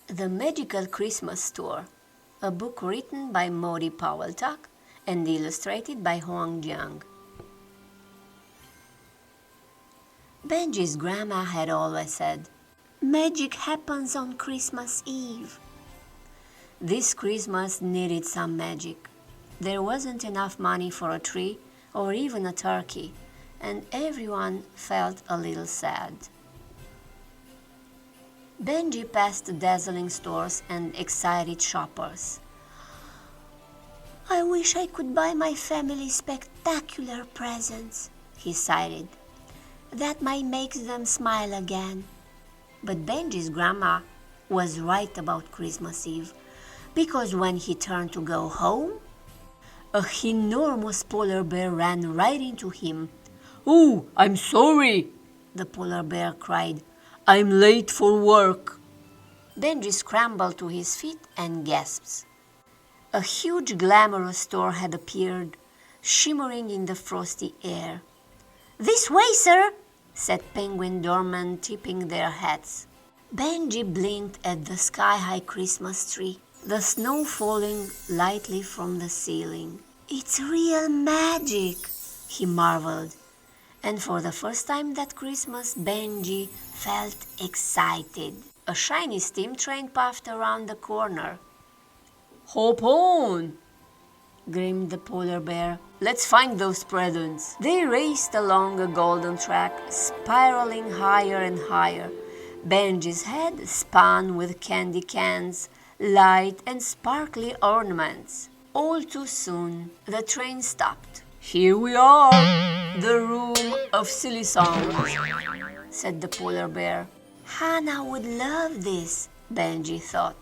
The Magical Christmas Store, a book written by Maudie Powell-Tuck and illustrated by Hoang Giang. Benji's grandma had always said, "Magic happens on Christmas Eve." This Christmas needed some magic. There wasn't enough money for a tree or even a turkey, and everyone felt a little sad. Benji passed dazzling stores and excited shoppers. "I wish I could buy my family spectacular presents," he sighed. "That might make them smile again." But Benji's grandma was right about Christmas Eve, because when he turned to go home, an enormous polar bear ran right into him. "Oh, I'm sorry," the polar bear cried. "I'm late for work." Benji scrambled to his feet and gasped. A huge glamorous store had appeared, shimmering in the frosty air. "This way, sir," said penguin doormen, tipping their hats. Benji blinked at the sky-high Christmas tree, the snow falling lightly from the ceiling. "It's real magic," he marveled. And for the first time that Christmas, Benji felt excited. A shiny steam train puffed around the corner. "Hop on!" grinned the polar bear. "Let's find those presents." They raced along a golden track, spiraling higher and higher. Benji's head spun with candy cans, light and sparkly ornaments. All too soon, the train stopped. "Here we are, the room of silly songs," said the polar bear. Hannah would love this, Benji thought.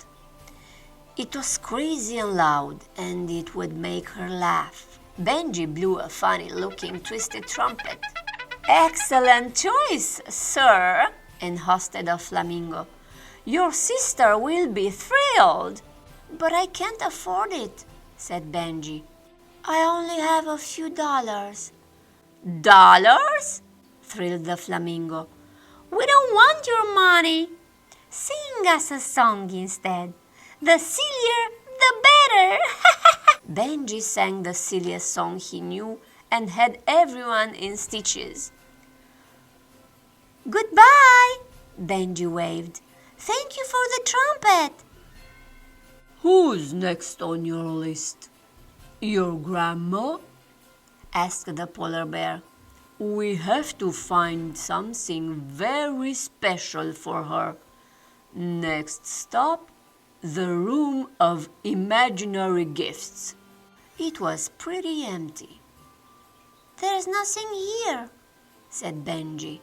It was crazy and loud, and it would make her laugh. Benji blew a funny-looking twisted trumpet. "Excellent choice, sir," hosted a flamingo. "Your sister will be thrilled." "But I can't afford it," said Benji. "I only have a few dollars." "Dollars?" thrilled the flamingo. "We don't want your money. Sing us a song instead. The sillier, the better." Benji sang the silliest song he knew and had everyone in stitches. "Goodbye," Benji waved. "Thank you for the trumpet." "Who's next on your list? Your grandma?" asked the polar bear. "We have to find something very special for her. Next stop, the room of imaginary gifts." It was pretty empty. "There's nothing here," said Benji.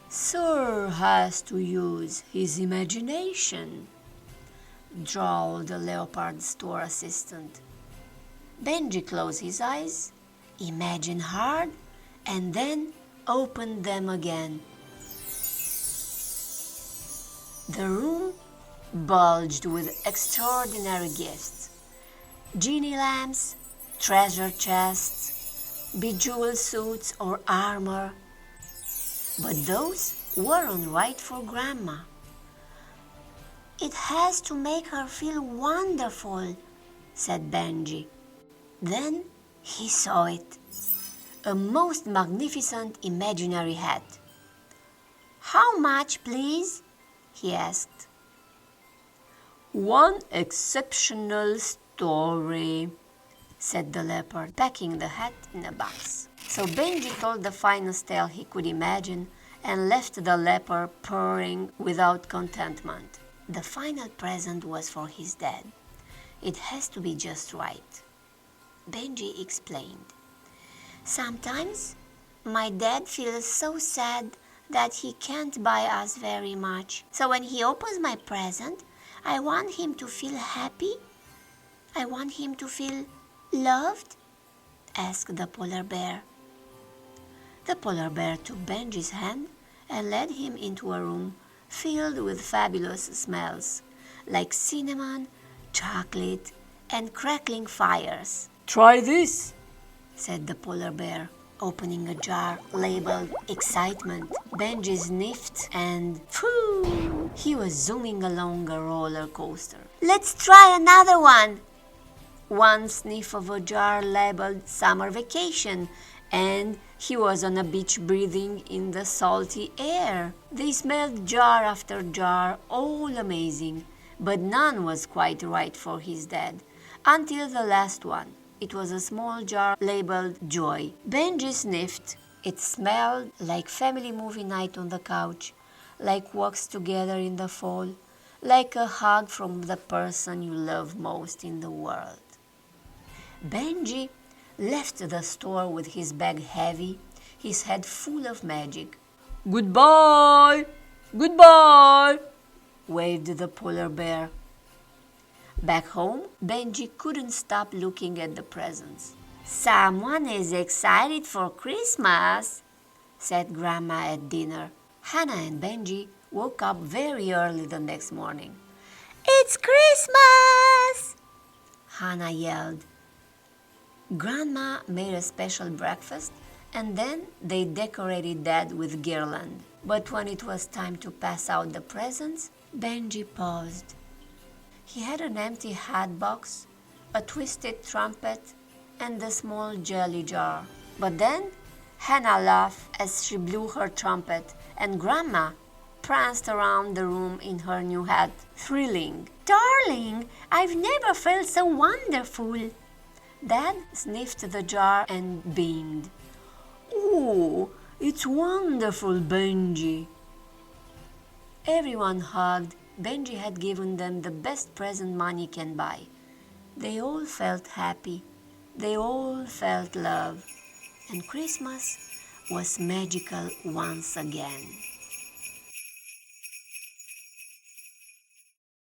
"Sir has to use his imagination," drawled the leopard store assistant. Benji closed his eyes, imagined hard, and then opened them again. The room bulged with extraordinary gifts. Genie lamps, treasure chests, bejeweled suits or armor. But those weren't right for Grandma. "It has to make her feel wonderful," said Benji. Then he saw it. A most magnificent imaginary hat. "How much, please?" he asked. "One exceptional story," said the leopard, packing the hat in a box. So Benji told the finest tale he could imagine and left the leopard purring without contentment. The final present was for his dad. "It has to be just right," Benji explained. "Sometimes my dad feels so sad that he can't buy us very much. So when he opens my present, I want him to feel happy. I want him to feel loved," asked the polar bear. The polar bear took Benji's hand and led him into a room filled with fabulous smells, like cinnamon, chocolate, and crackling fires. "Try this," said the polar bear, opening a jar labeled Excitement. Benji sniffed and, phew, He was zooming along a roller coaster. "Let's try another one." One sniff of a jar labeled "Summer Vacation," and he was on a beach breathing in the salty air. They smelled jar after jar, all amazing, but none was quite right for his dad, until the last one. It was a small jar labeled "Joy." Benji sniffed. It smelled like family movie night on the couch, like walks together in the fall, like a hug from the person you love most in the world. Benji left the store with his bag heavy, his head full of magic. "Goodbye! Goodbye!" waved the polar bear. Back home, Benji couldn't stop looking at the presents. "Someone is excited for Christmas," said Grandma at dinner. Hannah and Benji woke up very early the next morning. "It's Christmas!" Hannah yelled. Grandma made a special breakfast, and then they decorated Dad with guirland. But when it was time to pass out the presents, Benji paused. He had an empty hat box, a twisted trumpet, and a small jelly jar. But then Hannah laughed as she blew her trumpet, and Grandma pranced around the room in her new hat, thrilling. "Darling, I've never felt so wonderful." Dad sniffed the jar and beamed. "Oh, it's wonderful, Benji." Everyone hugged. Benji had given them the best present money can buy. They all felt happy. They all felt love. And Christmas was magical once again.